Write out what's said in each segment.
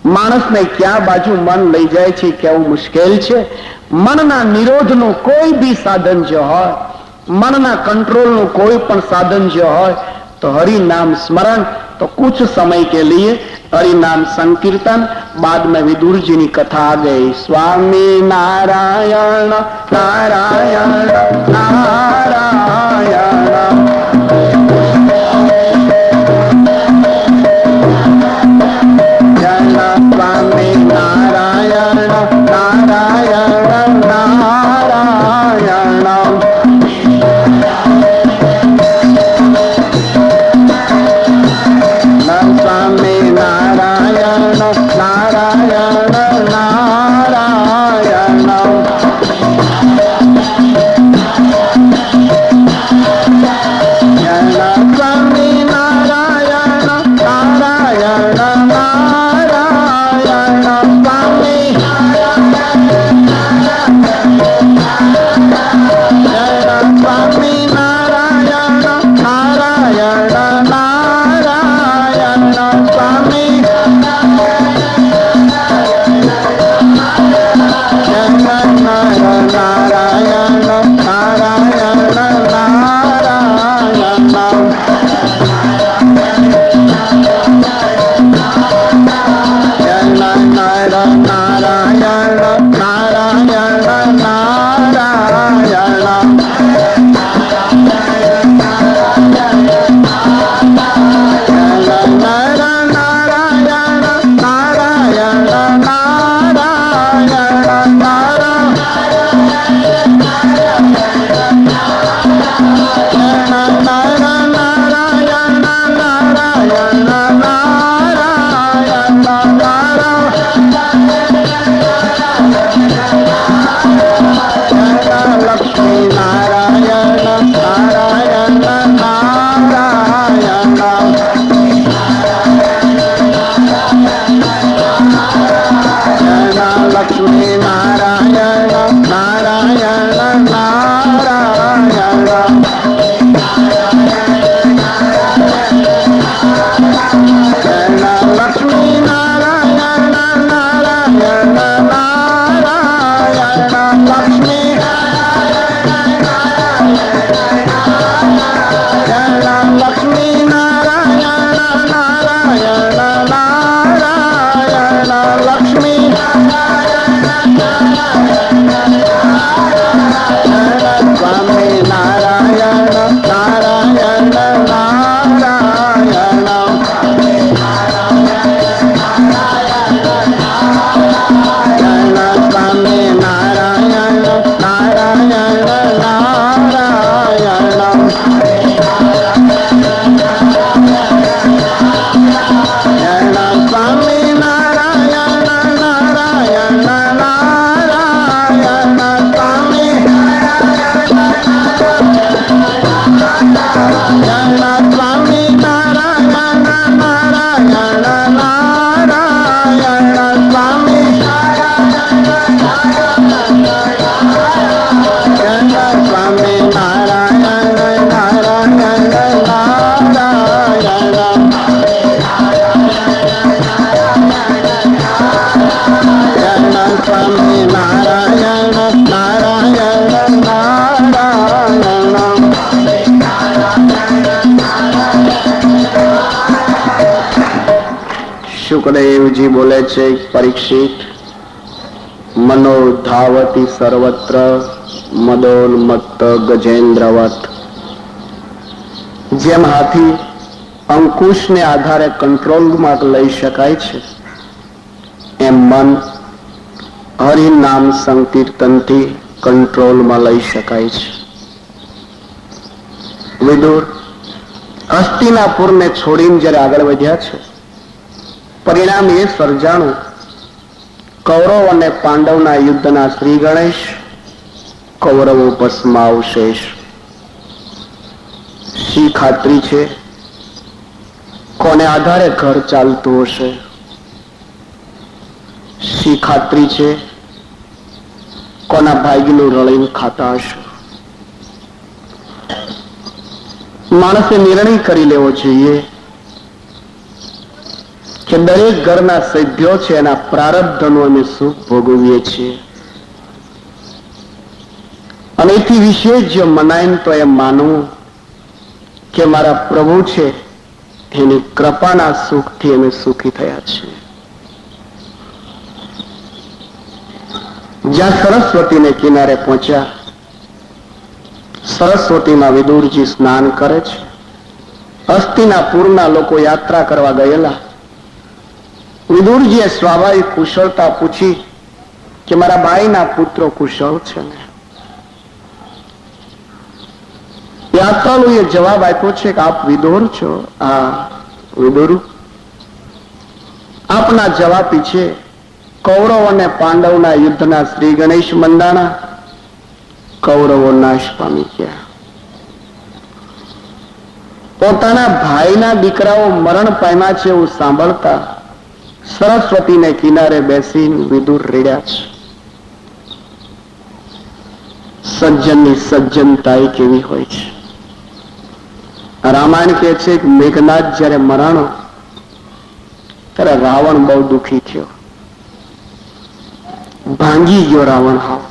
માણસને ક્યાં બાજુ મન લઈ જાય છે કેવું મુશ્કેલ છે. મનના નિરોધનું કોઈ બી સાધન જો હોય, મનના કંટ્રોલનું કોઈ પણ સાધન जो હોય तो हरि नाम स्मरण. तो कुछ समय के लिए हरि नाम संकीर्तन. बाद में विदुर जी की कथा आ गई. स्वामी नारायण नारायण नारायण स्वामी नारायण नारायण नारायण स्वामी नारायण नारायण नारायण स्वामी नारायण नारायण नारायण स्वामी स्वामी नारायण नारायण नारायण स्वामी नारायण नारायण शुकदेव जी बोले छे, परीक्षित मनोधावती सर्वत्र मदोन्मत्त गजेन्द्रवत. जेम हाथी अंकुश ने आधारे कंट्रोल में लई शकाय छे, एम मन हरि नाम संकीर्तन थी कंट्रोल में लई शकाय छे. विदुर हस्तिनापुर ने छोड़ीने जયારે આગળ વધ્યા છે, परिणाम ये सर्जाणु कौरव और पांडवना युद्धना श्री गणेश, कौरवो भस्मावशेष. शी खातरी छे कोने आधारे घर चालतुं हशे? शी खातरी छे कोना भाग्यनुं रळीने खाता हशे? माणसे निर्णय करी लेवो जोईए કે દરેક ઘરના સભ્યો છે એના પ્રારબ્ધનું અમે સુખ ભોગવીએ છીએ. અને એથી વિશેષ જો મનાય તો એમ માનવું કે મારા પ્રભુ છે એની કૃપાના સુખથી અમે સુખી થયા છીએ. જ્યાં સરસ્વતીને કિનારે પહોંચ્યા, સરસ્વતીમાં વિદુરજી સ્નાન કરે છે. હસ્તિનાપુરના લોકો યાત્રા કરવા ગયેલા. વિદુરજીએ સ્વાભાવિક કુશળતા પૂછી કે મારા ભાઈના પુત્રો કુશળ છે ને? યાત્રાળુએ જવાબ આપ્યો છે કે આપ વિદુર છો? હા વિદુર. આપના જવાબ પીછે કૌરવ અને પાંડવના યુદ્ધના શ્રી ગણેશ મંડાણા. કૌરવો નાશ પામી ગયા. પોતાના ભાઈના દીકરાઓ મરણ પામ્યા છે એવું સાંભળતા સરસ્વતીને કિનારે બેસીને વિદુર રેડ્યા છે. સજ્જનની સજ્જનતા કેવી હોય છે. રામાયણ કહે છે કે મેઘનાથ જયારે મરાણો ત્યારે રાવણ બહુ દુઃખી થયો, ભાંગી ગયો રાવણ. હાવ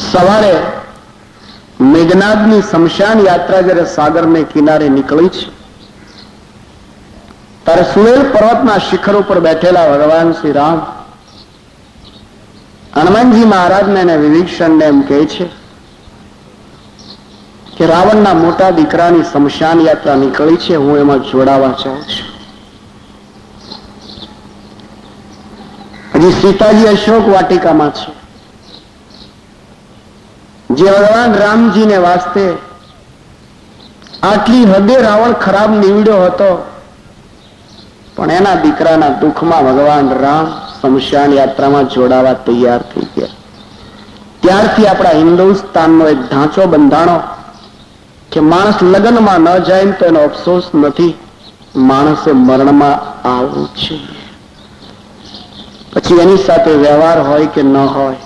સવારે મેઘનાથની શમશાન યાત્રા જયારે સાગરને કિનારે નીકળી છે ત્યારે સુરેલ પર્વતના શિખર ઉપર બેઠેલા ભગવાન શ્રી રામ હનુમાનજી મહારાજને અને વિભીષણને એમ કહે છે કે રાવણના મોટા દીકરાની શમશાન યાત્રા નીકળી છે, હું એમાં જોડાવા ચાહું છું. હજી સીતાજી અશોક વાટિકામાં છે. જે ભગવાન રામજીને વાસ્તે આટલી હદે રાવણ ખરાબ નીવડ્યો હતો, પણ એના દીકરાના દુઃખમાં ભગવાન રામ શમશાન યાત્રામાં જોડાવા તૈયાર થઈ ગયા. ત્યારથી આપણા હિન્દુસ્તાનનો એક ઢાંચો બંધાણો કે માણસ લગ્નમાં ન જાય તો એનો અફસોસ નથી, માણસે મરણમાં આવવું છે. પછી એની સાથે વ્યવહાર હોય કે ન હોય,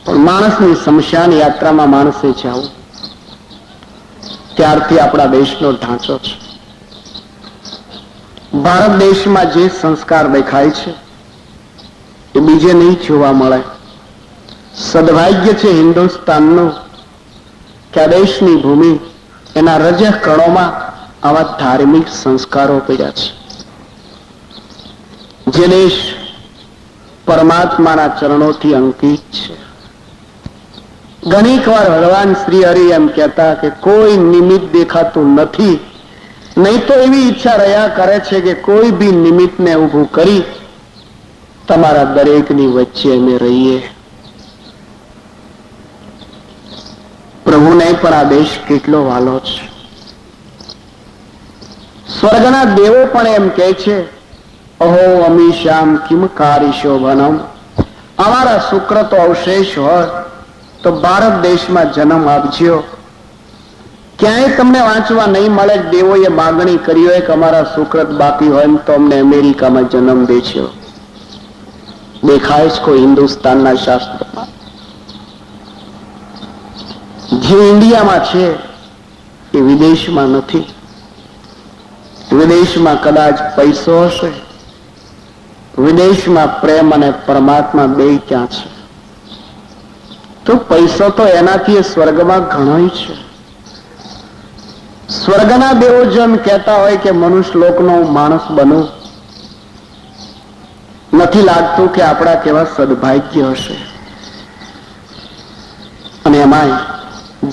પણ માણસની શમશાન યાત્રામાં માણસે જવું. ત્યારથી આપણા દેશનો ઢાંચો છે. ભારત દેશમાં જે સંસ્કાર દેખાય છે એ બીજે નહીં જોવા મળે. સદભાગ્ય છે હિન્દુસ્તાનનું કે આ દેશની ભૂમિ, એના રજહ કણોમાં આવા ધાર્મિક સંસ્કારો પડ્યા છે. જે દેશ પરમાત્માના ચરણોથી અંકિત છે. ઘણીક વાર ભગવાન શ્રી હરિ એમ કહેતા કે કોઈ નિમિત્ત દેખાતું નથી, નહીં તો એવી ઈચ્છા રહ્યા કરે છે કે કોઈ બી નિમિત્તને ઊભું કરી તમારા દરેકની વચ્ચે અમે રહીએ. પ્રભુને પણ આ દેશ કેટલો વાલો છે. સ્વર્ગના દેવો પણ એમ કહે છે, અહો અમીશામ કિમ કારી શોભનમ. અમારા સુકૃતો અવશેષ હોય તો ભારત દેશમાં જન્મ આપજો. ક્યાંય તમને વાંચવા નહીં મળે દેવોએ માગણી કરી હોય કે અમારા સુકૃત બાકી હોય તો અમને અમેરિકામાં જન્મ દેજો. દેખાય છે કોઈ હિન્દુસ્તાનના શાસ્ત્રમાં? જે ઇન્ડિયામાં છે એ વિદેશમાં નથી. વિદેશમાં કદાચ પૈસો હશે, વિદેશમાં પ્રેમ અને પરમાત્મા બે ક્યાં છે? તો પૈસો તો એનાથી સ્વર્ગમાં ઘણો છે. સ્વર્ગના દેવો જેમ કહેતા હોય કે મનુષ્ય લોકનો માણસ બનવું, નથી લાગતું કે આપણા કેવા સદભાગ્ય હશે. અને એમાંય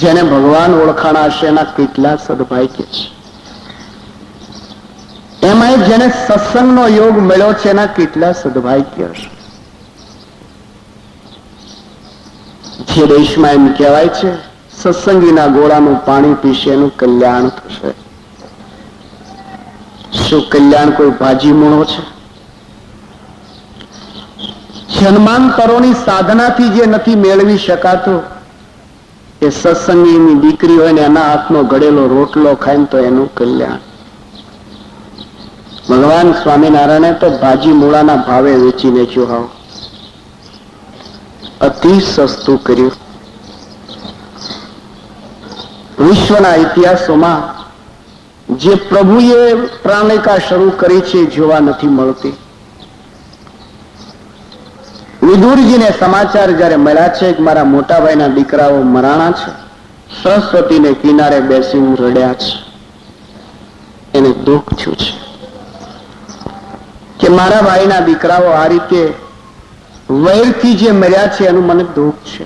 જેને ભગવાન ઓળખાણા હશે એના કેટલા સદભાગ્ય છે. એમાંય જેને સત્સંગનો યોગ મળ્યો છે એના કેટલા સદભાગ્ય હશે. જે દેશમાં એમ કહેવાય છે સત્સંગીના ગોળાનું પાણી પીશે એનું કલ્યાણ થશે. શું કલ્યાણ કોઈ ભાજી મૂળો છે? જન્માંતરોની સાધનાથી જે નથી મેળવી શકાતું એ સત્સંગીની દીકરી હોય ને એના હાથનો ઘડેલો રોટલો ખાય ને તો એનું કલ્યાણ. ભગવાન સ્વામિનારાયણે તો ભાજી મૂળાના ભાવે વેચીને જોહાવ અતિ સસ્તું કર્યું. વિશ્વના ઇતિહાસોમાં જે પ્રભુએ પ્રાણિકા શરૂ કરી છે એ જોવા નથી મળતી. વિદુરજીને સમાચાર જયારે મળ્યા છે કે મારા મોટાભાઈના દીકરાઓ મરાણા છે, સરસ્વતીને કિનારે બેસીને રડ્યા છે. એને દુઃખ થયું છે કે મારા ભાઈના દીકરાઓ આ રીતે વૈરથી જે મર્યા છે એનું મને દુઃખ છે.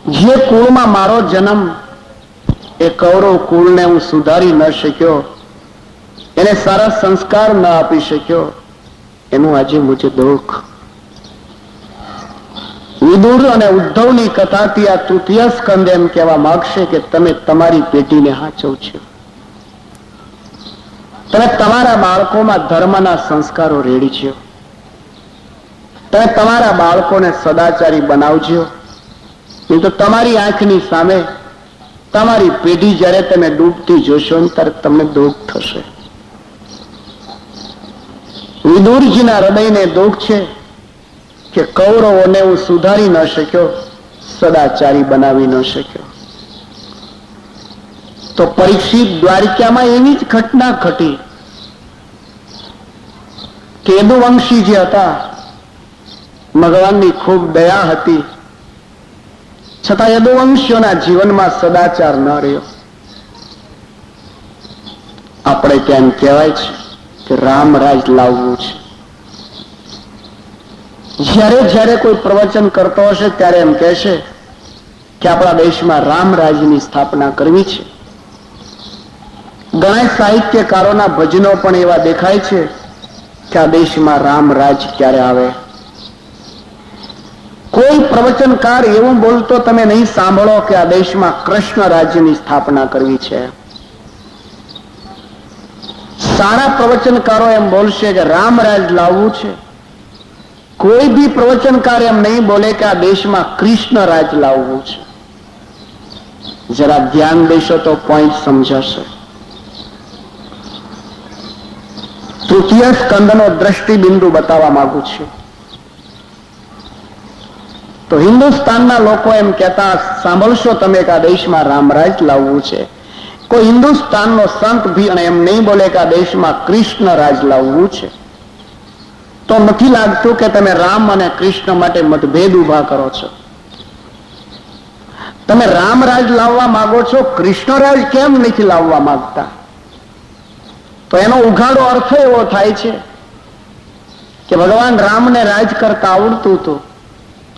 જે કુળમાં મારો જન્મ, એ કૌરવ કુળને હું સુધારી ન શક્યો, એને સારા સંસ્કાર ન આપી શક્યો, એનું આજે મુજે દુઃખ. વિદુર અને ઉદ્ધવની કથાથી આ તૃતીય સ્કંદ એમ કહેવા માંગશે કે તમે તમારી પેઢીને હાચવ છો. તમે તમારા બાળકોમાં ધર્મના સંસ્કારો રેડી છો. તમે તમારા બાળકોને સદાચારી બનાવજો. નહીં તો તમારી આંખની સામે તમારી પેઢી જયારે તમે ડૂબતી જોશો ને ત્યારે તમને દુઃખ થશે. વિદુરજીના હૃદયને દુઃખ છે કે કૌરવોને હું સુધારી ન શક્યો, સદાચારી બનાવી ન શક્યો. તો પરીક્ષિત દ્વારિકામાં એવી જ ઘટના ઘટી. કેદુવંશી જે હતા, ભગવાનની ખૂબ દયા હતી, છતાં યદુવંશીઓના જીવનમાં સદાચાર ન રહ્યો. આપણે ત્યાં કહેવાય છે કે રામરાજ લાવવું છે. જ્યારે જ્યારે કોઈ પ્રવચન કરતો હશે ત્યારે એમ કહેશે કે આપણા દેશમાં રામરાજની સ્થાપના કરવી છે. ઘણા સાહિત્યકારોના ભજનો પણ એવા દેખાય છે કે આ દેશમાં રામરાજ ક્યારે આવે. કોઈ પ્રવચનકાર એવું બોલતો તમે નહીં સાંભળો કે આ દેશમાં કૃષ્ણ રાજ્યની સ્થાપના કરવી છે. સારા પ્રવચનકારો એમ બોલશે કે રામરાજ લાવવું છે. કોઈ બી પ્રવચનકાર એમ નહીં બોલે કે આ દેશમાં કૃષ્ણ રાજ લાવવું છે. જરા ધ્યાન દેશો તો પોઈન્ટ સમજાશે. તૃતીય સ્કંદનો દ્રષ્ટિબિંદુ બતાવવા માંગુ છું. તો હિન્દુસ્તાનના લોકો એમ કહેતા સાંભળશો તમે કે આ દેશમાં રામરાજ લાવવું છે. કોઈ હિન્દુસ્તાનનો સંત ભી એમ નહીં બોલે કે આ દેશમાં કૃષ્ણ રાજ લાવવું છે. તો નથી લાગતું કે તમે રામ અને કૃષ્ણ માટે મતભેદ ઉભા કરો છો. તમે રામરાજ લાવવા માંગો છો, કૃષ્ણરાજ કેમ નથી લાવવા માંગતા? તો એનો ઉઘાડો અર્થ એવો થાય છે કે ભગવાન રામને રાજ કરતા આવડતું હતું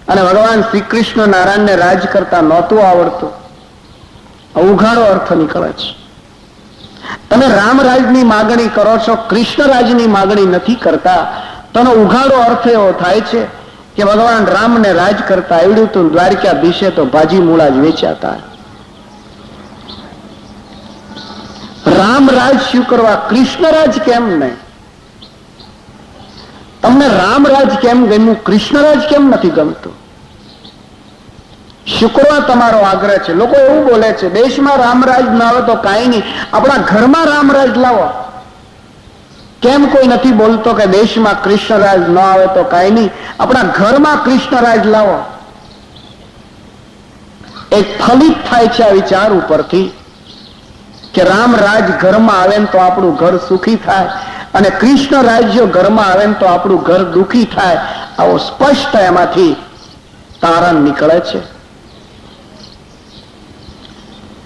અને ભગવાન શ્રી કૃષ્ણ નારાયણને રાજ કરતા નહોતું આવડતું. ઉઘાડો અર્થ નીકળે છે. તમે રામરાજની માગણી કરો છો, કૃષ્ણરાજની માગણી નથી કરતા. તેનો ઉઘાડો અર્થ એવો થાય છે કે ભગવાન રામને રાજ કરતા આવડ્યું હતું, દ્વારકાધીશે તો ભાજી મૂળા જ વેચાતા. રામરાજ શું કરવા, કૃષ્ણરાજ કેમ નહીં? તમને રામરાજ કેમ ગમ્યું, કૃષ્ણરાજ કેમ નથી ગમતું? શુક્રવા તમારો આગ્રહ છે. લોકો એવું બોલે છે દેશમાં રામરાજ ના આવે તો કાંઈ નહીં, આપણા ઘરમાં રામરાજ લાવો. કેમ કોઈ નથી બોલતો કે દેશમાં કૃષ્ણરાજ ન આવે તો કાંઈ નહીં, આપણા ઘરમાં કૃષ્ણરાજ લાવો? એક ફલિત થાય છે આ વિચાર ઉપરથી કે રામરાજ ઘરમાં આવે ને તો આપણું ઘર સુખી થાય અને કૃષ્ણ રાજ્ય ઘરમાં આવે ને તો આપણું ઘર દુઃખી થાય. આવો સ્પષ્ટ એમાંથી તારણ નીકળે છે.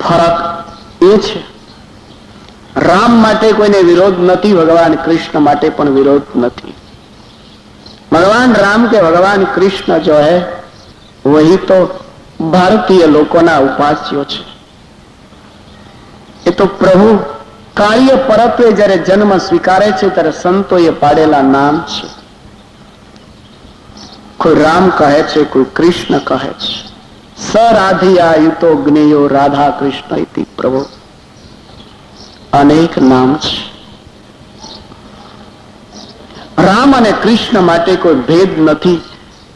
ફરક એ છે, રામ માટે કોઈને વિરોધ નથી, ભગવાન કૃષ્ણ માટે પણ વિરોધ નથી. ભગવાન રામ કે ભગવાન કૃષ્ણ જો હૈ વહી તો ભારતીય લોકોના ઉપાસ્યો છે. એ તો પ્રભુ કાર્ય પરત્વે જયારે જન્મ સ્વીકારે છે ત્યારે સંતોએ પાડેલા નામ છે. કોઈ રામ કહે છે, કોઈ કૃષ્ણ કહે છે. સ રાધિયા યુતો જ્ઞેયો રાધા કૃષ્ણ ઇતિ પ્રભુ. અનેક નામ છે. રામ અને કૃષ્ણ માટે કોઈ ભેદ નથી,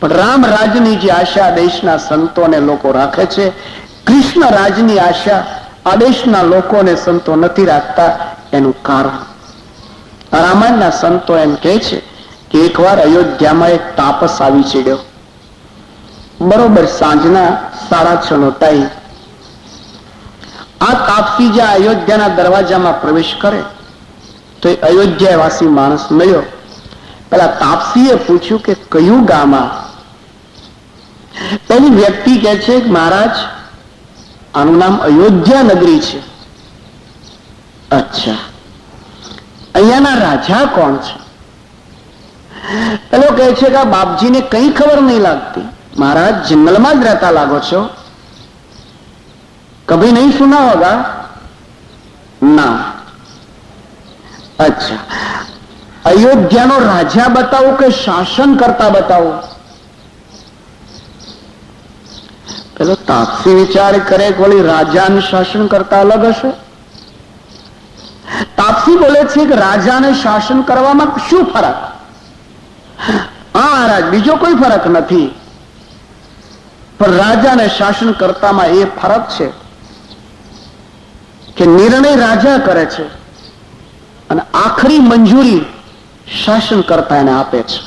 પણ રામ રાજની જે આશા દેશના સંતોને લોકો રાખે છે, કૃષ્ણ રાજની આશા આ દેશના લોકોને સંતો નથી રાખતા. એનું કારણ રામાયણના સંતો એમ કહે છે કે એકવાર અયોધ્યામાં એક તાપસ આવી ચડ્યો. બરોબર સાંજના 6:30 નો ટાઈમ. આ તાપસી જે અયોધ્યાના દરવાજામાં પ્રવેશ કરે તો એ અયોધ્યાવાસી માણસ મળ્યો. પેલા તાપસીએ પૂછ્યું કે કયું ગામ આ? પેલી વ્યક્તિ કહે છે કે મહારાજ આનું નામ અયોધ્યા નગરી છે. અચ્છા, અહીંયાના રાજા કોણ છે? પેલો કહે છે કે આ બાપજીને કઈ ખબર નહીં લાગતી. મહારાજ જંગલમાં જ રહેતા લાગો છો, કભી નહીં સુના હોગા? ના. અચ્છા, અયોધ્યાનો રાજા બતાવો કે શાસન કરતા બતાવો? પેલો તાપસી વિચાર કરે કે વળી રાજા અને શાસન કરતા અલગ હશે. તાપસી બોલે છે કે રાજા અને શાસન કરવામાં શું ફરક? હા મહારાજ, બીજો કોઈ ફરક નથી, પણ રાજા અને શાસન કરતામાં એ ફરક છે કે નિર્ણય રાજા કરે છે અને આખરી મંજૂરી શાસન કરતા એને આપે છે.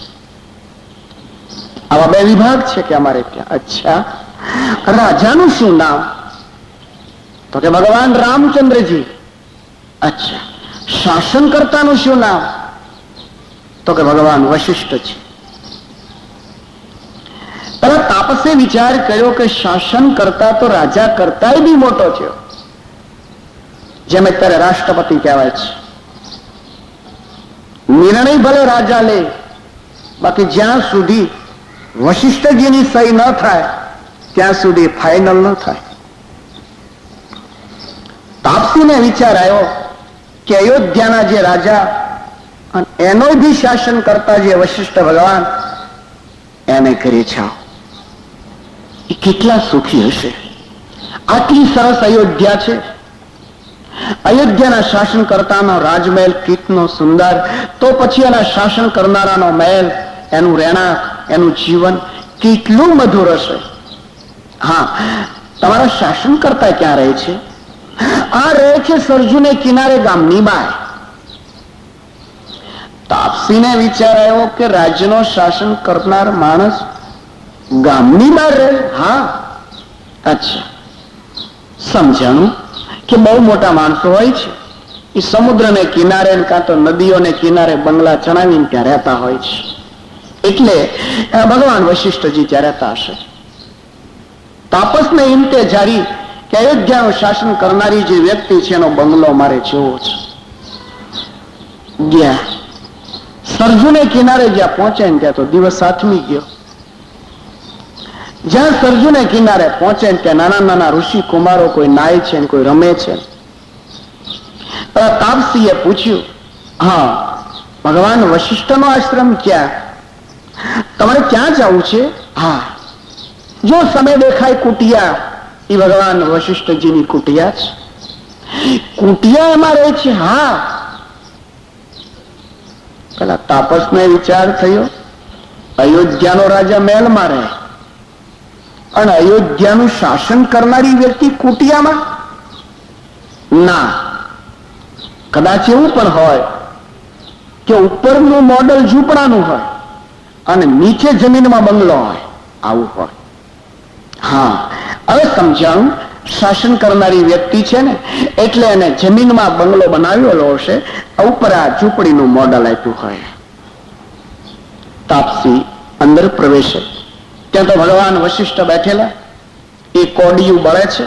આવા બે વિભાગ છે કે અમારે ત્યાં. અચ્છા, રાજાનું શું નામ? તો કે ભગવાન રામચંદ્રજી. અચ્છા, શાસન કરતાનું શું નામ? તો કે ભગવાન વશિષ્ઠજી. પેલા તાપસે વિચાર કર્યો કે શાસન કરતા તો રાજા કરતા બી મોટો છે, જેમ અત્યારે રાષ્ટ્રપતિ કહેવાય છે. નિર્ણય ભલે રાજા લે, બાકી જ્યાં સુધી વશિષ્ઠજીની સહી ન થાય ત્યાં સુધી ફાઇનલ ન થાય. તાપસીને વિચાર આવ્યો કે અયોધ્યાના જે રાજા અને એનો બી શાસન કરતા જે વશિષ્ઠ ભગવાન, એને કરી છે એ કેટલા સુખી હશે. આટલી સરસ અયોધ્યા છે, અયોધ્યાના શાસન કરતાનો રાજમહેલ કેટલો સુંદર, તો પછી એના શાસન કરનારાનો મહેલ, એનું રહેણાંક, એનું જીવન કેટલું મધુર હશે. હા, તમારા શાસન કરતા ક્યાં રહે છે? આ રહે છે સરજુને કિનારે ગામની બહાર. તાપસીને વિચાર આવ્યો કે રાજ્યનો શાસન કરનાર માણસ ગામની બહાર રહે. હા, અચ્છા, સમજાણું કે બહુ મોટા માણસો હોય છે, એ સમુદ્રને કિનારે કાં તો નદીઓને કિનારે બંગલા ચણાવીને ત્યાં રહેતા હોય છે. એટલે ભગવાન વશિષ્ઠજી ત્યાં રહેતા હશે. તાપસને હિંમતે જારી કે અયોધ્યાનું શાસન કરનારી જે વ્યક્તિ છે એનો બંગલો મારે જોવો છે. ગયા સરજુને કિનારે જ્યાં પહોંચે ને ત્યાં તો દિવસ આથમી ગયો. જ્યાં સરજુને કિનારે પહોંચે ને ત્યાં નાના નાના ઋષિ કુમારો કોઈ નાય છે ને કોઈ રમે છે. તાપસીએ પૂછ્યું, હા ભગવાન વશિષ્ઠનો આશ્રમ ક્યાં? તમારે ક્યાં જવું છે? હા, જો સમય દેખાય કુટિયા, એ ભગવાન વશિષ્ઠજીની કુટિયા છે. કુટિયા એમાં રહે છે? હા. પેલા તાપસને વિચાર થયો, અયોધ્યાનો રાજા મહેલમાં રહે અને અયોધ્યાનું શાસન કરનારી વ્યક્તિ કુટિયામાં? ના, કદાચ એવું પણ હોય કે ઉપરનું મોડલ ઝૂંપડાનું હોય અને નીચે જમીનમાં બંગલો હોય, આવું હોય. હા, હવે સમજાણું. શાસન કરનારી વ્યક્તિ છે ને, એટલે એને જમીનમાં બંગલો બનાવેલો હશે, ઉપર આ ઝૂંપડીનું મોડલ આપ્યું હોય. તાપસી અંદર પ્રવેશે, ત્યાં તો ભગવાન વશિષ્ઠ બેઠેલા, એ કોડિયું બળે છે,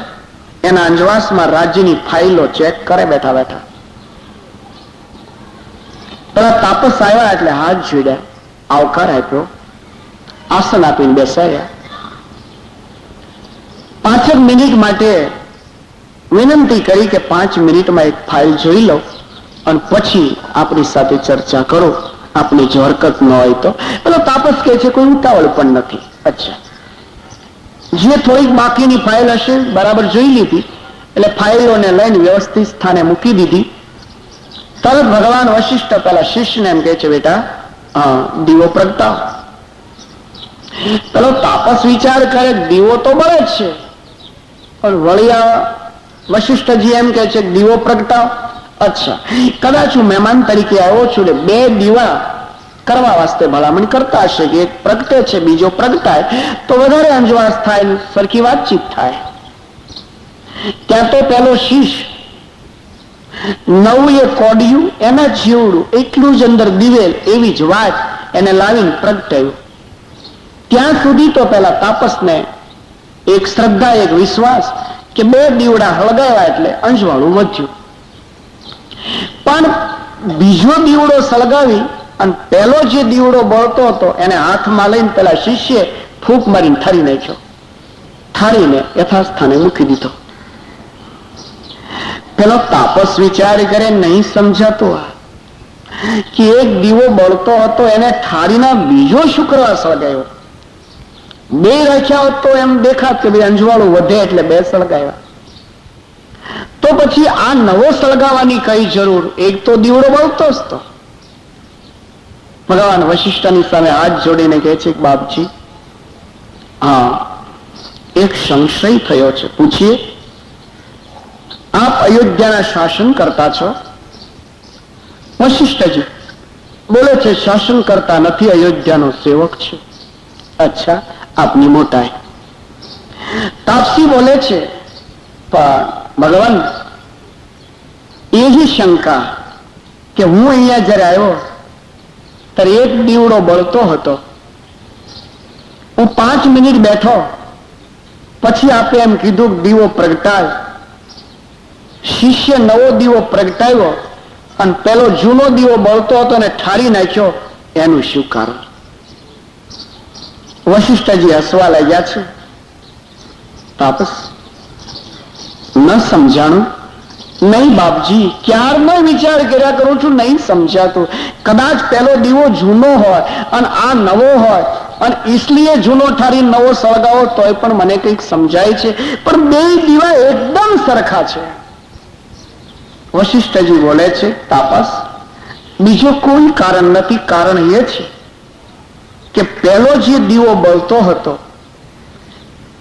એના અંજવાસમાં રાજ્યની ફાઇલો ચેક કરે બેઠા બેઠા. પેલા તાપસ આવ્યા એટલે હાથ જોડ્યા, આવકાર આપ્યો, આસન આપીને બેસાડ્યા. 5 મિનિટ માટે વિનંતી કરી કે 5 મિનિટમાં એક ફાઇલ જોઈ લો અને પછી આપણી સાથે ચર્ચા કરો, આપણી જો હરકત ન હોય તો. પેલો તાપસ કહે છે કોઈ ઉતાવળ પણ નથી. અચ્છા, જે થોડીક બાકીની ફાઇલ હશે બરાબર જોઈ લીધી, એટલે ફાઇલોને લઈને વ્યવસ્થિત સ્થાને મૂકી દીધી. તરત ભગવાન વશિષ્ઠ પેલા શિષ્યને એમ કહે છે, બેટા દીવો પ્રગટાવ. પેલો તાપસ વિચાર કરે દીવો તો બળે જ છે, પણ વળિયા વશિષ્ઠજી એમ કહે છે દીવો પ્રગટાવ. અચ્છા, કદાચ હું મહેમાન તરીકે આવ્યો છું ને 2 દીવા કરવા વાસ્તે ભલામણ કરતા હશે કે એક પ્રગટે છે, બીજો પ્રગટાય તો વધારે અંજવાસ થાય, સરખી વાતચીત થાય. ત્યાં તો પેલો શીશ નવું એ કોડિયું એના જેવડું એટલું જ અંદર દિવેલ એવી જ વાત એને લાવીને પ્રગટાયું. ત્યાં સુધી તો પેલા તાપસને એક શ્રદ્ધા, એક વિશ્વાસ કે 2 દીવડા હળગાવ્યા એટલે અંજવાળું વધ્યું. પણ બીજો દીવડો સળગાવી અને પેલો જે દીવડો બળતો હતો એને હાથમાં લઈને પેલા શિષ્યે ફૂંક મારીને ઠારી નાખ્યો. ઠારીને યથાસ્થાને મૂકી દીધો. પેલો તાપસ વિચાર કરે, નહીં સમજાતો કે એક દીવો બળતો હતો એને ઠારીના બીજો શુક્રવાર સળગાયો. 2 રાખ્યા હોત તો એમ દેખાત કે ભાઈ અંજવાળું વધે એટલે 2 સળગાવ્યા. તો પછી આ નવો સળગાવવાની કઈ જરૂર? એક તો દીવડો બળતો જ તો. ભગવાન વશિષ્ઠની સામે હાથ જોડીને કહે છે કે બાપજી, હા, એક સંશય થયો છે, પૂછીએ. આપ અયોધ્યાના શાસન કરતા છો? વશિષ્ઠજી બોલે છે, શાસન કરતા નથી, અયોધ્યાનો સેવક છે. અચ્છા, આપની મોટાઈ. તાપસી બોલે છે, પણ ભગવાન, એ જ શંકા કે હું અહીંયા જયારે આવ્યો ત્યારે એક દીવડો બળતો હતો. હું 5 મિનિટ બેઠો, પછી આપે એમ કીધું કે દીવો પ્રગટાય. શિષ્ય નવો દીવો પ્રગટાવ્યો અને પેલો જૂનો દીવો બળતો હતો ને ઠારી નાખ્યો. એનું શું કારણ? વશિષ્ઠજી હસવા લાગ્યા છે. તાપસ, ન સમજાણું? નહીં બાપજી, ક્યારનો વિચાર કર્યા કરું છું, નહીં સમજાતું. કદાચ પેલો દીવો જૂનો હોય અને આ નવો હોય અને इसलिए જૂનો ઠારી નવો સળગાવો તોય પણ મને કંઈક સમજાય છે, પણ 2 દીવા એકદમ સરખા છે. વશિષ્ઠજી બોલે છે, તાપસ, બીજો કોઈ કારણ નથી. કારણ એ છે કે પેલો જે દીવો બળતો હતો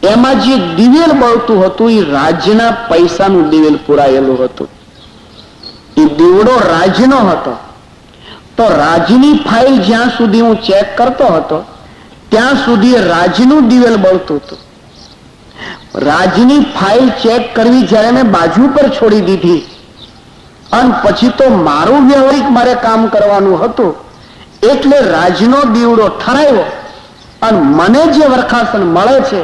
એમાં જે દિવેલ બળતું હતું એ રાજ્યના પૈસાનું દિવેલ પુરાયેલું હતું. એ દીવડો રાજ્યનો હતો. તો રાજ્યની ફાઇલ જ્યાં સુધી હું ચેક કરતો હતો ત્યાં સુધી રાજ્યનું દિવેલ બળતું હતું. રાજ્યની ફાઇલ ચેક કરવી જ્યારે મેં બાજુ પર છોડી દીધી અને પછી તો મારું વ્યવહારિક મારે કામ કરવાનું હતું એટલે રાજ્યનો દીવડો ઠરાયો અને મને જે વરખાસન મળે છે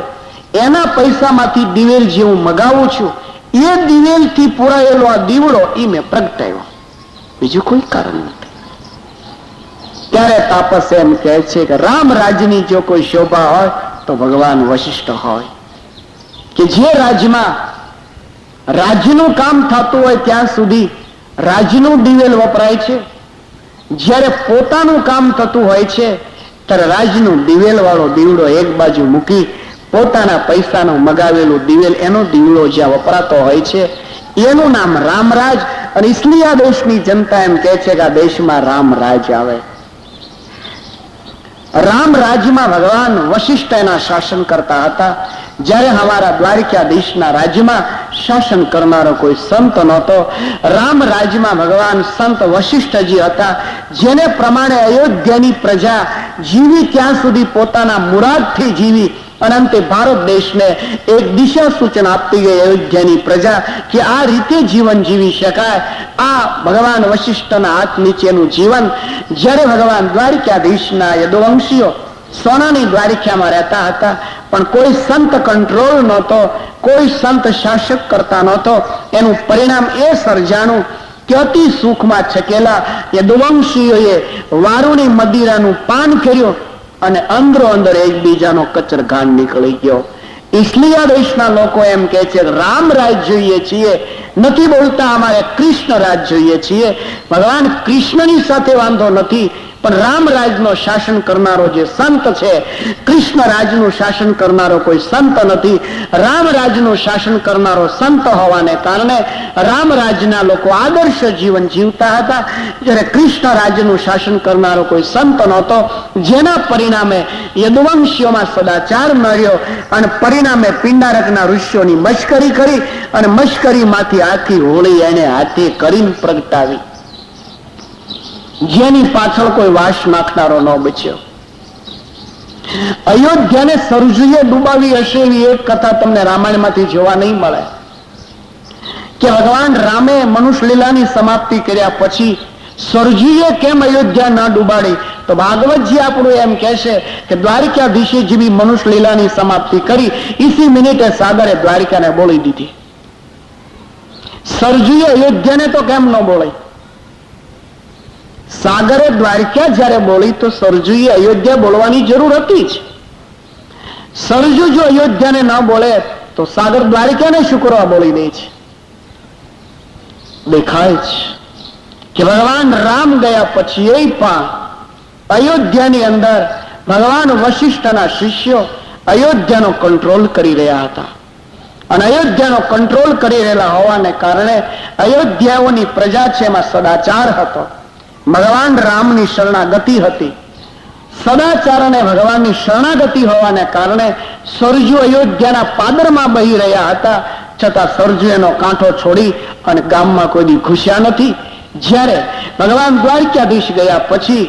એના પૈસામાંથી દિવેલ જે હું મગાવું છું એ દિવેલથી પુરાયેલો આ દીવડો એ મેં પ્રગટાયો. બીજું કોઈ કારણ નથી. ત્યારે તાપસ એમ કહે છે કે રામ રાજ્યની જો કોઈ શોભા હોય તો ભગવાન વશિષ્ઠ હોય કે જે રાજ્યમાં રાજ્યનું કામ થતું હોય ત્યાં સુધી રાજ્યનું દિવેલ વપરાય છે. જ્યારે પોતાનું કામ થતું હોય છે ત્યારે રાજ્યનું દિવેલ વાળો દીવડો એક બાજુ મૂકી પોતાના પૈસાનું મગાવેલું દિવેલ એનો દીવડો જ્યાં વપરાતો હોય છે એનું નામ રામરાજ. અને इसलिए આ દેશની જનતા એમ કહે છે કે આ દેશમાં રામરાજ આવે. રામ રાજ્યમાં ભગવાન વશિષ્ઠ એના શાસન કરતા હતા. જ્યારે અમારા દ્વારકાધીશના રાજ્યમાં શાસન કરનારો કોઈ સંત નહોતો. રામ રાજ્યમાં ભગવાન સંત વશિષ્ઠજી હતા, જેને પ્રમાણે અયોધ્યાની પ્રજા જીવી ત્યાં સુધી પોતાના મુરાદથી જીવી અને અંતે ભારત દેશને એક દિશા સૂચન આપતી ગઈ અયોધ્યાની પ્રજા કે આ રીતે જીવન જીવી શકાય. આ ભગવાન વશિષ્ઠના હાથ નીચેનું જીવન. જ્યારે ભગવાન દ્વારકાધીશના યદુવંશીઓ સોનાની દ્વારિકામાં રહેતા હતા પણ કોઈ સંત કંટ્રોલ નહોતો, કોઈ સંત શાસક કરતા નહોતો. એનું પરિણામ એ સર્જાણું કે અતિ સુખમાં છકેલા યદુવંશીઓએ વારુણી મદિરાનું પાન કર્યું અને અંદરો અંદર એકબીજાનો કચરઘાણ નીકળી ગયો. इसलिए આ દેશના લોકો એમ કહે છે રામ રાજ જોઈએ છીએ, નથી બોલતા અમારે કૃષ્ણ રાજ જોઈએ છીએ. ભગવાન કૃષ્ણની સાથે વાંધો નથી પણ રામ રાજનો શાસન કરનારો જે સંત છે, કૃષ્ણ રાજનું શાસન કરનારો કોઈ સંત નથી. રામ રાજનું શાસન કરનારો સંત હોવાને કારણે રામ રાજના લોકો આદર્શ જીવન જીવતા હતા, જ્યારે કૃષ્ણ રાજનું શાસન કરનારો કોઈ સંત નહોતો. જેના પરિણામે યદુવંશીઓમાં સદાચાર ન રહ્યો અને પરિણામે પિંડારકના ઋષિઓની મશ્કરી કરી અને મશ્કરીમાંથી આખી હોળી એને હાથે કરીને પ્રગટાવી, જેની પાછળ કોઈ વાસ નાખનારો ન બચ્યો. અયોધ્યાને સરજુએ ડૂબાવી હશે એવી એક કથા તમને રામાયણમાંથી જોવા નહીં મળે. કે ભગવાન રામે મનુષ્ય લીલાની સમાપ્તિ કર્યા પછી સરજીએ કેમ અયોધ્યા ના ડૂબાડી? તો ભાગવતજી આપણું એમ કહેશે કે દ્વારિકાધીશે જેવી મનુષ્ય લીલાની સમાપ્તિ કરી, ઇસી મિનિટે સાગરે દ્વારિકાને બોલી દીધી. સરજીએ અયોધ્યાને તો કેમ ન બોલાય? સાગરે દ્વારિકા જયારે બોલી તો સરજુએ અયોધ્યા બોલવાની જરૂર હતી જ. સરજુ જો અયોધ્યાને ન બોલે તો સાગર દ્વારિકાને શું કરવા બોલી દે છે? દેખાય છે કે ભગવાન રામ ગયા પછી એ પણ અયોધ્યાની અંદર ભગવાન વશિષ્ઠના શિષ્યો અયોધ્યાનો કંટ્રોલ કરી રહ્યા હતા. અને અયોધ્યાનો કંટ્રોલ કરી રહેલા હોવાને કારણે અયોધ્યાઓની પ્રજા છે એમાં સદાચાર હતો, ભગવાન રામની શરણાગતિ હતી. સદાચાર અને ભગવાનની શરણાગતિ હોવાને કારણે સરજુ અયોધ્યાના પાદરમાં બહી રહ્યા હતા, છતાં સરજુ એનો કાંઠો છોડી અને ગામમાં કોઈ દી ઘૂસ્યા નથી. જ્યારે ભગવાન દ્વારકાધીશ ગયા પછી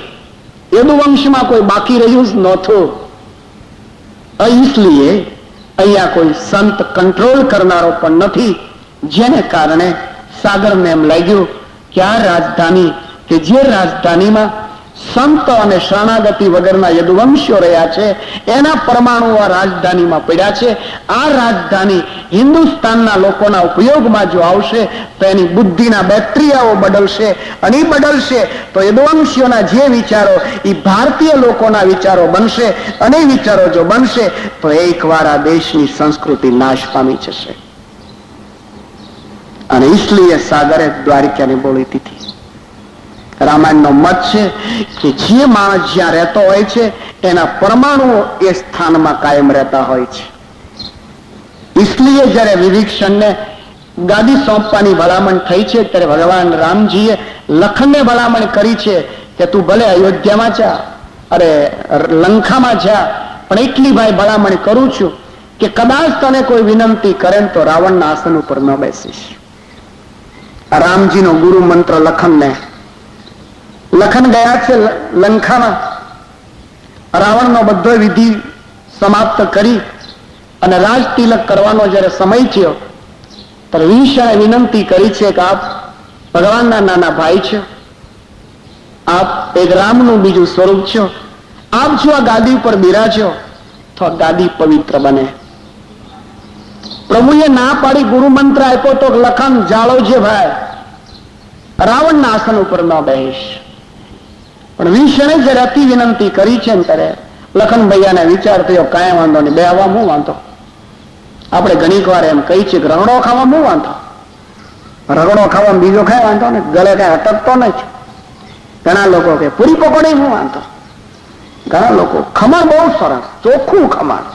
યદુવંશમાં કોઈ બાકી રહ્યું જ નહોતું. इसलिए અહીંયા કોઈ સંત કંટ્રોલ કરનારો પણ નથી, જેને કારણે સાગરને એમ લાગ્યું કે આ રાજધાની કે જે રાજધાનીમાં સંત અને શરણાગતિ વગરના યદુવંશીઓ રહ્યા છે એના પરમાણુ આ રાજધાનીમાં પડ્યા છે. આ રાજધાની હિન્દુસ્તાનના લોકોના ઉપયોગમાં જો આવશે તો એની બુદ્ધિના બેક્ટેરિયાઓ બદલશે, અને એ બદલશે તો યદુવંશીઓના જે વિચારો એ ભારતીય લોકોના વિચારો બનશે, અને એ વિચારો જો બનશે તો એકવાર આ દેશની સંસ્કૃતિ નાશ પામી જશે. અને इसलिए સાગરે દ્વારિકાને બોલી દીધી. રામાયણનો મત છે કે જે માણસ જ્યાં રહેતો હોય છે એના પરમાણુઓ એ સ્થાનમાં કાયમ રહેતા હોય છે. इसलिए જયારે વિભીષણને ગાદી સોંપવાની ભલામણ થઈ છે ત્યારે ભગવાન રામજીએ લખનને ભલામણ કરી છે કે તું ભલે અયોધ્યામાં જા, અરે લંકામાં જા, પણ એટલી ભાઈ ભલામણ કરું છું કે કદાચ તને કોઈ વિનંતી કરે તો રાવણના આસન ઉપર ન બેસીશ. રામજીનો ગુરુ મંત્ર લખનને. લખન ગયા છે લંકામાં, રાવણનો બધો વિધિ સમાપ્ત કરી અને રાજ તિલક કરવાનો જયારે સમય થયો ત્યારે વિભીષણે વિનંતી કરી છે કે આપ ભગવાનના નાના ભાઈ છો, આપ એક રામનું બીજું સ્વરૂપ છો, આપ જો આ ગાદી ઉપર બિરાજો તો આ ગાદી પવિત્ર બને. પ્રભુએ ના પાડી, ગુરુ મંત્ર આપ્યો તો લખન જાળો છે ભાઈ, રાવણના આસન ઉપર ન બેહીશ. પણ વિભીષણે જયારે અતિ વિનંતી કરી છે ને ત્યારે લખન ભૈયાને વિચાર થયો કાંઈ વાંધો નહીં, બેહવા હું વાંધો. આપણે ઘણીક વાર એમ કહી છે કે રગડો ખાવા હું વાંધો, રગડો ખાવા બીજો કાંઈ વાંધો ને, ગળે કાંઈ અટકતો નથી. ઘણા લોકો કે પૂરી પકોડી હું વાંધો, ઘણા લોકો ખમણ બહુ સરસ ચોખ્ખું ખમણ.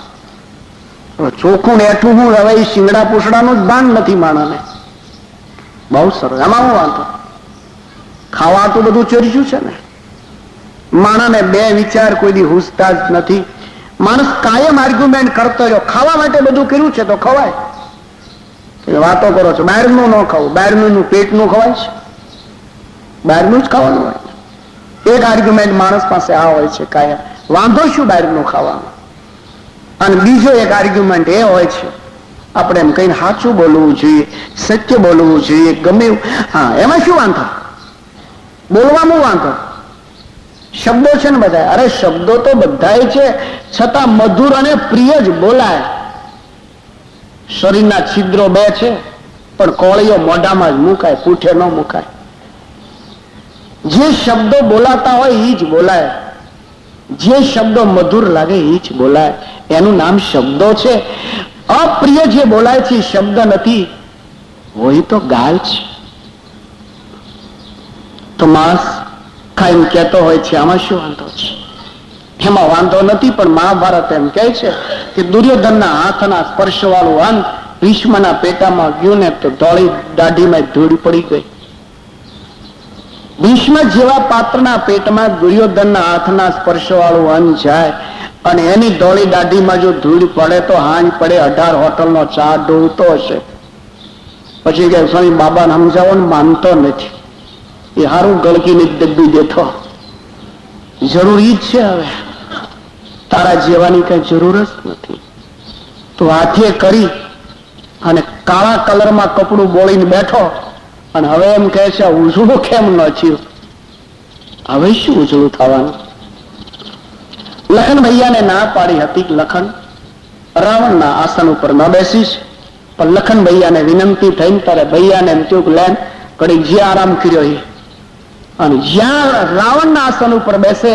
ચોખ્ખું ને એઠું હું હવે શિંગડા પૂછડાનું જ ભાન નથી માણસને, બહુ સરસ, એમાં હું વાંધો. ખાવા તો બધું ચર્ચ્યું છે ને. માણસને બે વિચાર કોઈ દી હુસતા જ નથી. માણસ કાયમ આર્ગ્યુમેન્ટ કરતો રહ્યો, ખાવા માટે બધું કર્યું છે તો ખવાય. વાતો કરો છો બહારનું ન ખાવું, બહારનું પેટનું ખવાય છે, બહારનું જ ખાવાનું હોય. એક આર્ગ્યુમેન્ટ માણસ પાસે આ હોય છે કાયમ, વાંધો શું બહારનું ખાવાનું. અને બીજો એક આર્ગ્યુમેન્ટ એ હોય છે આપણે એમ કહીને સાચું બોલવું જોઈએ, સત્ય બોલવું જોઈએ, ગમે હા એમાં શું વાંધો, બોલવામાં વાંધો. શબ્દો છે ને બધા, અરે શબ્દો તો બધા છે છતાં મધુર અને પ્રિય જ બોલાય. શરીરના છિદ્રો બે છે પણ કોળીઓ મોઢામાં જ મુકાય, પૂઠે ન મુકાય. જે શબ્દો બોલાતા હોય એ જ બોલાય, જે શબ્દો મધુર લાગે એ જ બોલાય, એનું નામ શબ્દો છે. અપ્રિય જે બોલાય છે શબ્દ નથી, હોય તો ગાળ છે. તો માણસ કાયમ કહેતો હોય છે આમાં શું વાંધો છે, એમાં વાંધો નથી. પણ મહાભારત એમ કહે છે કે દુર્યોધનના હાથના સ્પર્શ વાળું અંત ભીષ્મના પેટામાં ગયું ને તો ધોળી દાઢીમાં ધૂળ પડી ગઈ. ભીષ્મ જેવા પાત્રના પેટમાં દુર્યોધનના હાથના સ્પર્શ વાળું અન્ન જાય અને એની ધોળી દાઢીમાં જો ધૂળ પડે તો હાંજ પડે 18 હોટલનો ચા ઢોળતો હશે. પછી કે સ્વામી બાબાને સમજાવો ને, માનતો નથી, એ હારું ગળકીને દબ્બી દેતો. જરૂરી જ છે, હવે તારા જેવાની કઈ જરૂર જ નથી. તો હાથે કરી અને કાળા કલરમાં કપડું બોળીને બેઠો અને હવે એમ કહે છે ઉજળું કેમ ન થયું? હવે શું ઉજળું થવાનું? લખન ભૈયાને ના પાડી હતી. લખન રાવણના આસન ઉપર ન બેસીશ, પણ લખન ભૈયાને વિનંતી થઈને તારે ભૈયાને એમ થયું કે લેન ઘડી જ્યાં આરામ કર્યો એ, અને જ્યાં રાવણના આસન ઉપર બેસે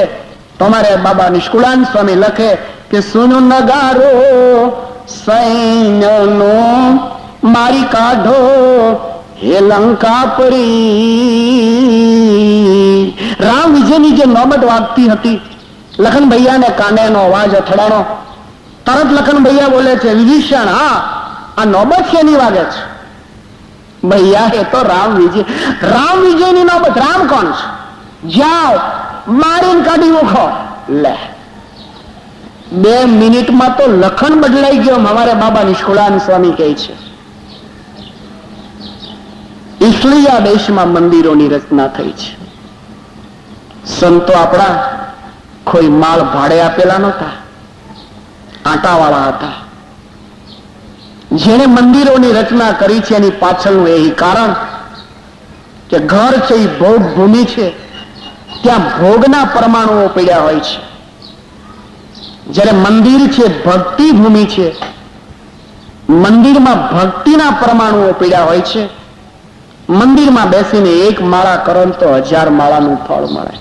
તમારે બાબા નિષ્કુળાન સ્વામી લખે કે સુનો નગારો સૈન્યનો મારી કાઢો હે લંકાપુરી. રામ વિજયની જે નોબત વાગતી હતી, લખન ભૈયાને કાને એનો અવાજ અથડાણો. તરત લખન ભૈયા બોલે છે વિભીષણ, હા આ નોબત શેની વાગે છે? ભૈયા એ તો રામ વિજયની નોબત. રામ કોણ છે? જાઓ મારીને કાઢી મૂકો. લે 2 મિનિટમાં તો લખન બદલાઈ ગયો. અમારે બાબા નિષ્કુળાન સ્વામી કહે છે इसलिए આ દેશમાં મંદિરોની રચના થઈ છે. સંતો આપણા કોઈ માળ ભાડે આપેલા નહોતા, આટાવાળા હતા. જેને મંદિરોની રચના કરી છે એની પાછળનું એ કારણ કે ઘર છે એ ભોગ ભૂમિ છે, ત્યાં ભોગના પરમાણુઓ પડ્યા હોય છે. જ્યારે મંદિર છે ભક્તિ ભૂમિ છે, મંદિરમાં ભક્તિના પરમાણુઓ પડ્યા હોય છે. મંદિરમાં બેસીને 1 માળા કરો તો 1000 માળાનું ફળ મળે.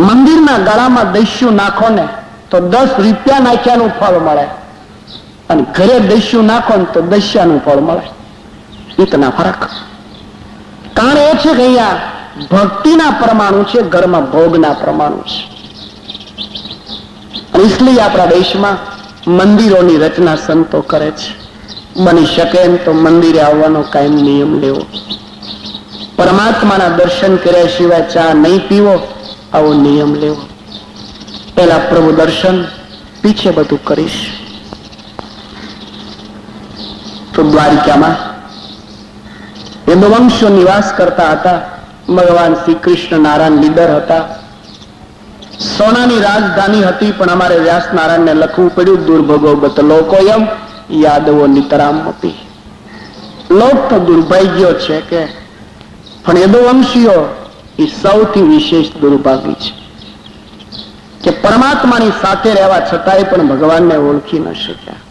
મંદિરના ગળામાં દસ્યુ નાખો ને તો 10 રૂપિયા નાખ્યાનું ફળ મળે, અને ઘરે દસ્યુ નાખો ને તો દસ્યાનું ફળ મળે. ઇતના ફરક. કારણ એ છે કે અહીંયા ભક્તિના પરમાણુ છે, ઘરમાં ભોગના પરમાણુ છે. અને इसलिए આપણા દેશમાં મંદિરોની રચના સંતો કરે છે. બની શકે એમ તો મંદિરે આવવાનો કાયમ નિયમ લેવો. પરમાત્માના દર્શન કર્યા સિવાય ચા નહીં પીવો, આવો નિયમ લેવો. પહેલા પ્રભુ દર્શન, પીછે બધું કરીશ. તો દ્વારિકામાં યદુવંશો નિવાસ કરતા હતા. ભગવાન શ્રી કૃષ્ણ નારાયણ લીડર હતા. સોનાની રાજધાની હતી, પણ અમારે વ્યાસ નારાયણને લખવું પડ્યું દુર્ભગો બત લોકોયમ યાદવો નિતરામ હતી. લોક તો દુર્ભાગ્યો છે પણ યદુવંશીઓ એ સૌથી વિશેષ દુર્ભાગી છે કે પરમાત્માની સાથે રહેવા છતાંય પણ ભગવાનને ઓળખી ન શક્યા.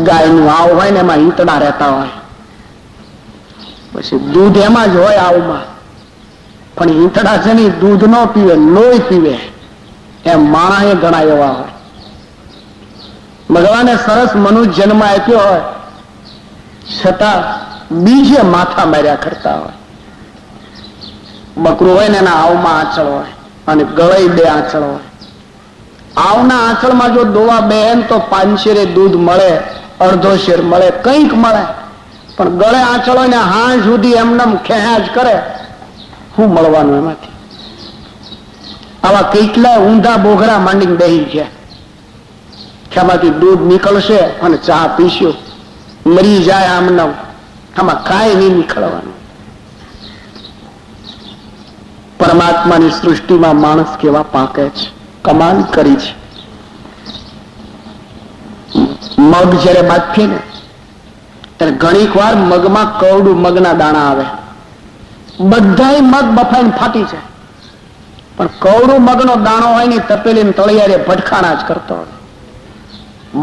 ગાયનું આવ હોય ને એમાં ઈંતડા રહેતા હોય, પછી દૂધ એમાં જ હોય આવમાં, પણ ઈંતડા છે ને દૂધ ન પીવે, લોહી પીવે. એમ માણસે ઘણા એવા હોય. ભગવાને સરસ મનુષ્ય જન્મ આપ્યો હોય છતાં બીજે માથા માર્યા કરતા હોય. બકરું હોય ને એના આવમાં આંચળ હોય અને ગળે 2 આંચળ હોય. આવના આંચળમાં જો દોવા બેન તો 5 શેરે દૂધ મળે, અડધો શેર મળે, કંઈક મળે. પણ ગળે આંચળ હોય ને હાં સુધી એમને ખેંચ કરે, શું મળવાનું એમાંથી? આવા કેટલા ઊંધા બોઘરા માંડીને બેહી ગયા. ખેમાંથી દૂધ નીકળશે અને ચા પીશું, મરી જાય આમનામ, આમાં કાંઈ નહીં નીકળવાનું. પરમાત્માની સૃષ્ટિમાં માણસ કેવા પાકે છે, કમાલ કરી છે. મગ જયારે બાફીએ ને ત્યારે ઘણીક વાર મગમાં કવડું મગના દાણા આવે. બધાય મગ બફાઈને ફાટી જાય, પણ કવડું મગનો દાણો હોય ને તપેલી તળિયારે ભટકાણા જ કરતો હોય.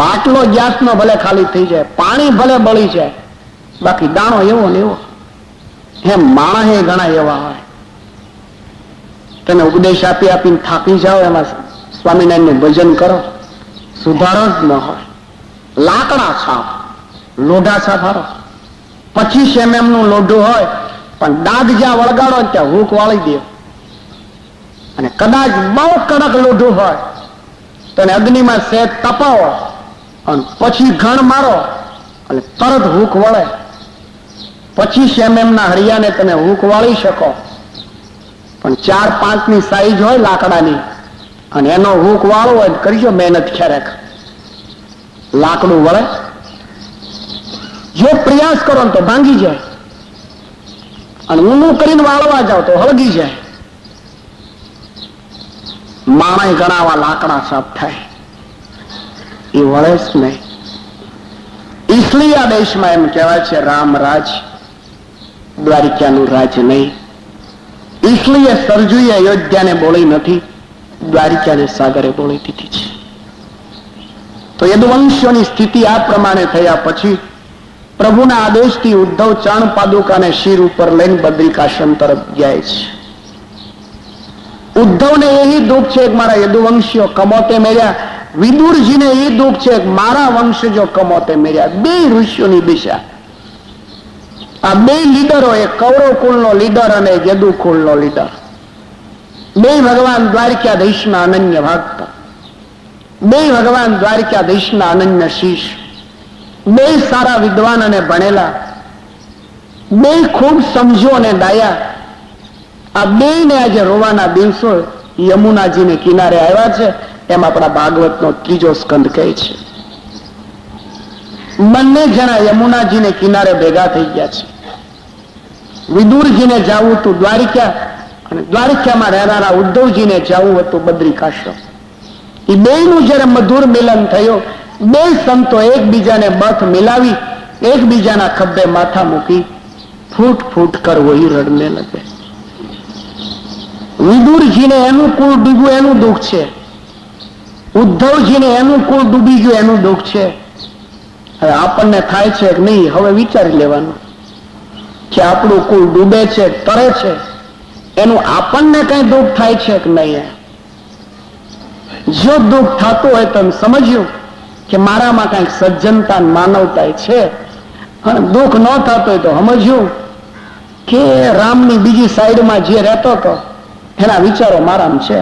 બાટલો ગેસનો ભલે ખાલી થઈ જાય, પાણી ભલે બળી જાય, બાકી દાણો એવો ને એવો. એમ માણસે ઘણા એવા હોય. તમે ઉપદેશ આપીને થાકી જાઓ, એમાં સ્વામિનારાયણનું ભજન કરો, સુધારો જ ન હોય. લાકડા છાપ, લોઢા છાપ હારો. 25 mm નું લોઢું હોય, પણ દાદ જ્યાં વળગાડો ત્યાં હૂક વાળી દે. અને કદાચ બહુ કડક લોઢું હોય તો એને અગ્નિમાં સેજ તપાવો અને પછી ઘણ મારો એટલે તરત હૂક વળે. 25 mm ના હરિયાને તમે હૂક વાળી શકો, પણ 4-5 ની સાઈઝ હોય લાકડાની અને એનો હૂક વાળો હોય કરજો મહેનત ક્યારેક, લાકડું વળે. જો પ્રયાસ કરો ને તો ભાંગી જાય, અને ઊંડું કરીને વાળવા જાવ તો હળગી જાય. માણસ ગણાવા લાકડા સાફ થાય, એ વળે જ નહીં. इसलिए આ દેશમાં એમ કહેવાય છે રામ રાજ, દ્વારિકાનું રાજ નહીં. इसलिए સરજુએ અયોધ્યાને બોલી નથી, દ્વારિકાને સાગરે બોલી દીધી છે. તો યદુવંશીઓની સ્થિતિ આ પ્રમાણે થયા પછી પ્રભુના આદેશથી ઉદ્ધવ ચાણ પાદુકાને શિર ઉપર લઈને બદ્રિકાશ્રમ તરફ જાય છે. ઉદ્ધવને એ દુઃખ છે કે મારા યદુવંશીઓ કમોતે મેર્યા, વિદુરજીને એ દુઃખ છે કે મારા વંશજો કમોતે મેર્યા. બે ઋષિઓની દિશા. આ બે લીડરો, એક કૌરવ કુળનો લીડર અને યદુ કુળનો લીડર, બે ભગવાન દ્વારિકાધીશના અનન્ય ભક્ત, બે ભગવાન દ્વારિકાધીશના અનન્ય શિષ્ય, બે સારા વિદ્વાન અને ભણેલા, બે ખૂબ સમજો અને ડાયા. આ બે ને આજે રોવાના દિવસો યમુનાજીને કિનારે આવ્યા છે. એમ આપણા ભાગવતનો 3જો સ્કંદ કહે છે. બંને જણા યમુનાજીને કિનારે ભેગા થઈ ગયા છે. વિદુરજીને જવું હતું દ્વારિકા, અને દ્વારિકામાં રહેનારા ઉદ્ધવજીને જવું હતું બદ્રિકાશ્રમ. એ બેનું જયારે મધુર મિલન થયું, બે સંતો એકબીજાને બથ મિલાવી એકબીજાના ખભે માથા મૂકી ફૂટ ફૂટ કરવો એ રડને લગે. વિદુરજીને એનું કુળ ડૂબ્યું એનું દુઃખ છે, ઉદ્ધવજીને એનું કુળ ડૂબી ગયું એનું દુઃખ છે. હવે આપણને થાય છે કે નહીં, હવે વિચારી લેવાનું કે આપણું કુળ ડૂબે છે, તરે છે, એનું આપણને કઈ દુઃખ થાય છે કે નહીં. જો દુઃખ થતું હોય તો સમજ્યું કે મારામાં કઈક સજ્જનતા માનવતા છે, અને દુઃખ ન થતું હોય તો સમજ્યું કે રામની બીજી સાઈડમાં જે રહેતો હતો એના વિચારો મારામાં છે.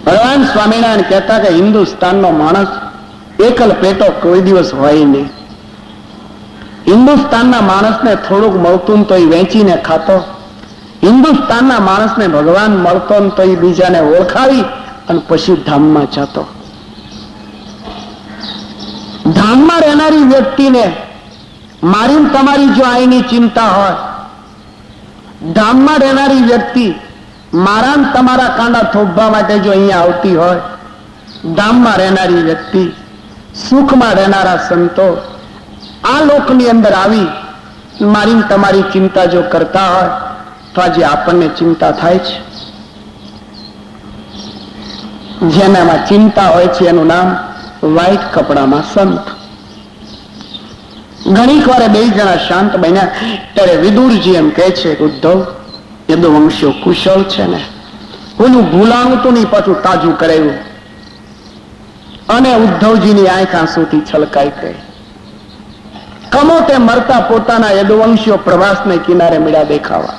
ભગવાન સ્વામિનારાયણ કહેતા કે હિન્દુસ્તાનનો માણસ એકલ પેટો કોઈ દિવસ હોય નહીં. હિન્દુસ્તાનના માણસને થોડુંક મળતું તો એ વેચીને ખાતો, હિન્દુસ્તાનના માણસને ભગવાન મળતો તો એ બીજાને ઓળખાવી અને પછી ધામમાં જતો. ધામમાં રહેનારી વ્યક્તિને મારી તમારી જો આઈની ચિંતા હોય, ધામમાં રહેનારી વ્યક્તિ મારા તમારા કાંડા થોભવા માટે જો અહીંયા આવતી હોય, ધામમાં રહેનારી વ્યક્તિ, સુખમાં રહેનારા સંતો આ લોકની અંદર આવી મારી તમારી ચિંતા જો કરતા હોય તો આજે આપણને ચિંતા થાય છે. જેનામાં ચિંતા હોય છે એનું નામ વ્હાઈટ કપડામાં સંત. ઘણીક વાર બે જણા શાંત બન્યા ત્યારે વિદુરજી એમ કહે છે કે ઉદ્ધવ, યદુવંશીઓ કુશળ છે ને, કોઈનું ભૂલાણું તો નહીં પાછું તાજું કરાયું. અને ઉદ્ધવજીની આંખ આંસુથી છલકાઈ ગઈ. કમોતે મરતા પોતાના યદુવંશીઓ પ્રવાસને કિનારે મળ્યા દેખાવા,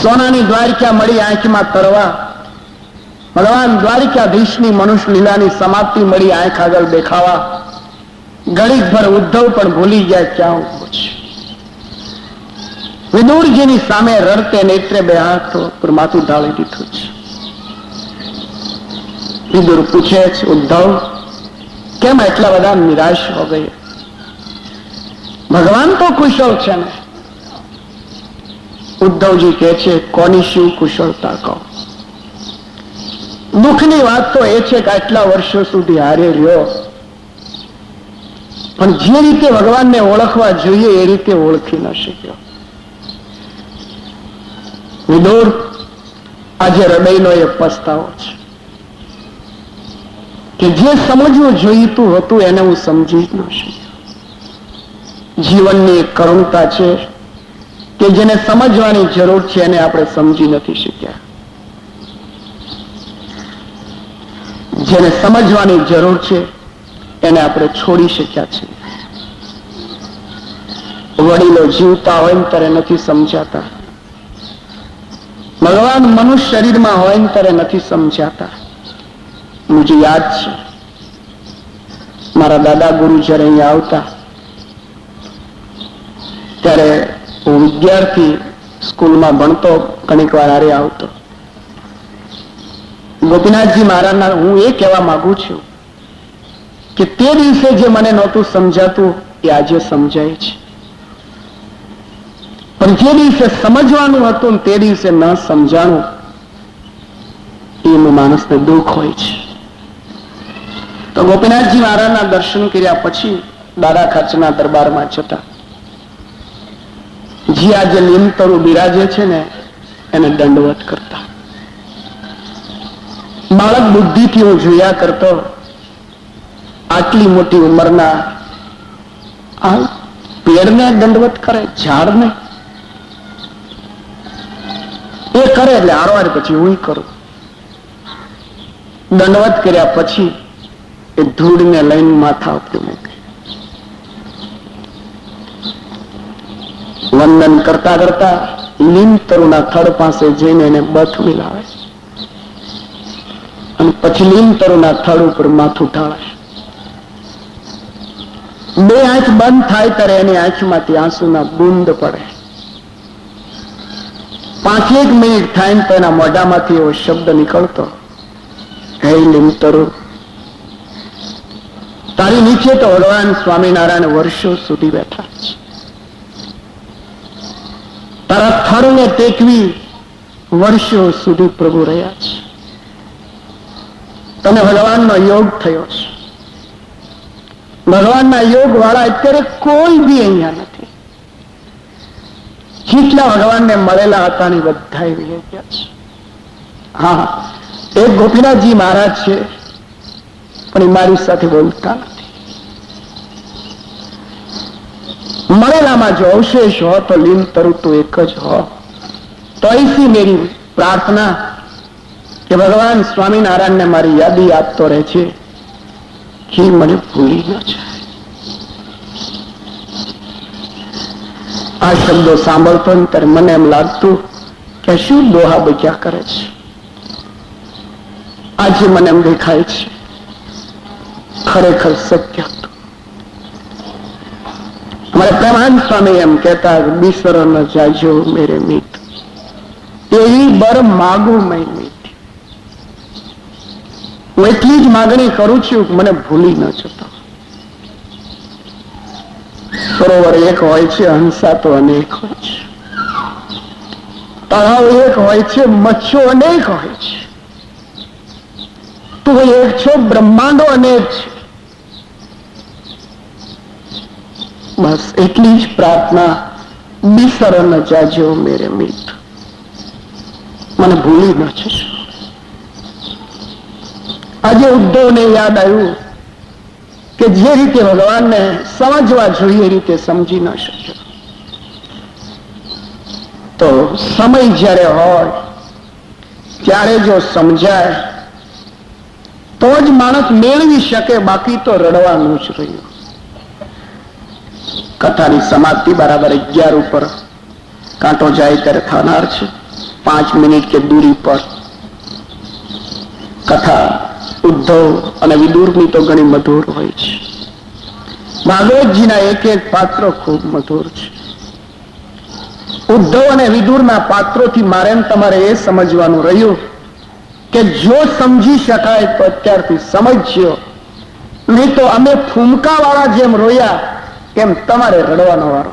સોનાની દ્વારિકા મળી આંખમાં તરવા, ભગવાન દ્વારિકાધીશની મનુષ્ય લીલાની સમાપ્તિ મળી આંખ આગળ દેખાવા. ઘડીક ભર ઉદ્ધવ પણ ભૂલી ગયા ક્યાં ઉભો છે. વિદુરજીની સામે રડતે નેત્રે બે હાથ પર માથું ઢાળી દીધું છે. વિદુર પૂછે છે, ઉદ્ધવ કેમ એટલા બધા નિરાશ હો ગયે? ભગવાન તો કુશળ છે ને. ઉદ્ધવજી કહે છે, કોની શું કુશળતા કહો? દુઃખની વાત તો એ છે કે આટલા વર્ષો સુધી હારે રહ્યો, પણ જે રીતે ભગવાનને ઓળખવા જોઈએ એ રીતે ઓળખી ન શક્યો. વિદુર, આજે હૃદયનો એ પસ્તાવો છે કે જે સમજવું જોઈતું હતું એને હું સમજી જ ન શક્યો. જીવનની એક કરુણતા છે કે જેને સમજવાની જરૂર છે એને આપણે સમજી નથી શક્યા. જેને સમજવાની જરૂર છે એને આપણે છોડી શક્યા છે. વડીલો જીવતા હોય ને ત્યારે નથી સમજાતા, ભગવાન મનુષ્ય શરીરમાં હોય ને ત્યારે નથી સમજાતા. મુझे યાદ છે મારા દાદા ગુરુ જયારે અહીંયા આવતા ત્યારે હું વિદ્યાર્થી સ્કૂલમાં ભણતો, ઘણીક વાર હારે આવતો. ગોપીનાથજી મહારાજના હું એ કહેવા માંગુ છું કે તે દિવસે જે મને નહોતું સમજાતું એ આજે સમજાય છે, પણ જે દિવસે સમજવાનું હતું તે દિવસે ન સમજાણું એનું માણસને દુઃખ હોય છે. તો તો ગોપીનાથજી મહારાજના દર્શન કર્યા પછી દાદા ખાચરના દરબારમાં જતા જી આજે લીમતરુ બિરાજે છે ને એને દંડવત કરતા. બાળક બુદ્ધિથી હું જોયા કરતો, આટલી મોટી ઉંમરના આ પેડને દંડવત કરે, ઝાડને એ કરે એટલે આરવાર પછી હું કરું. દંડવત કર્યા પછી એ ધૂળને લઈને માથા ઉપર મૂકે. વંદન કરતા કરતા લીમતરુના થડ પાસે જઈને એને બથ મિલાવે અને પછી લીમતરુના થડ ઉપર માથું ઢાળે. બે આંખ બંધ થાય ત્યારે એની આંખમાંથી આંસુના બુંદ પડે. 5 મિનિટ થાય ને તો એના મોઢામાંથી એવો શબ્દ નીકળતો, હે લીમતરુ, તારી નીચે તો ભગવાન સ્વામિનારાયણ વર્ષો સુધી બેઠા છે. તારા થડને ટેકવી વર્ષો સુધી પ્રભુ રહ્યા છે. તને ભગવાનનો યોગ થયો છે. ભગવાનના યોગ વાળા અત્યારે કોઈ બી અહીંયા નથી. જેટલા ભગવાનને મળેલા હતા ને બધા એવી ગયા છે. હા, એક ગોપીનાથજી મહારાજ છે, પણ એ મારી સાથે બોલતા નથી. મળેલામાં જો અવશેષ હો તો લીમતરુ તો એક જ હો. તો ऐसी मेरी प्रार्थना કે ભગવાન સ્વામિનારાયણને મારી યાદી આપતો રહે છે કે મને ભૂલી ન જાય. આ શબ્દો સાંભળતો ને ત્યારે મને એમ લાગતું કે શું દોહા બક્યા કરે છે. આજે મને એમ દેખાય છે ખરેખર સત્ય હતું. અમારે પ્રેમાનંદ સ્વામી એમ કહેતા, બિસર ન જાજો મેરે મિત, એવી બર માગું મેં મિત. હું એટલી જ માગણી કરું છું કે મને ભૂલી ન જતો. સરોવર એક હોય છે, હંસા તો અનેક હોય છે. તળાવ એક હોય છે, મચ્છો અનેક હોય છે. તું એક છો, બ્રહ્માંડો અનેક છે. બસ એટલી જ પ્રાર્થના, બિસર ન જાજો મેરે મિત, મને ભૂલી ન જશો. આજે ઉદ્ધવને યાદ આવ્યું કે જે રીતે ભગવાનને સમજવા જોઈએ એ રીતે સમજી ન શક્યો. તો સમય જ્યારે હોય ત્યારે જો સમજાય તો જ માણસ મેળવી શકે, બાકી તો રડવાનું જ રહ્યું. કથાની સમાપ્તિ બરાબર 11 ઉપર કાંટો જાય ત્યારે થનાર છે. 5 મિનિટ કે દૂરી પર કથા ઉદ્ધવ અને વિદુરની તો ઘણી મધુર હોય છે. ભાગવતજીના એક એક પાત્રો ખૂબ મધુર છે. ઉદ્ધવ અને વિદુરના પાત્રોથી મારે તમારે એ સમજવાનું રહ્યું કે જો સમજી શકાય તો અત્યારથી સમજ્યો, નહીં તો અમે ફૂમકા વાળા જેમ રોયા એમ તમારે રડવાનો વારો.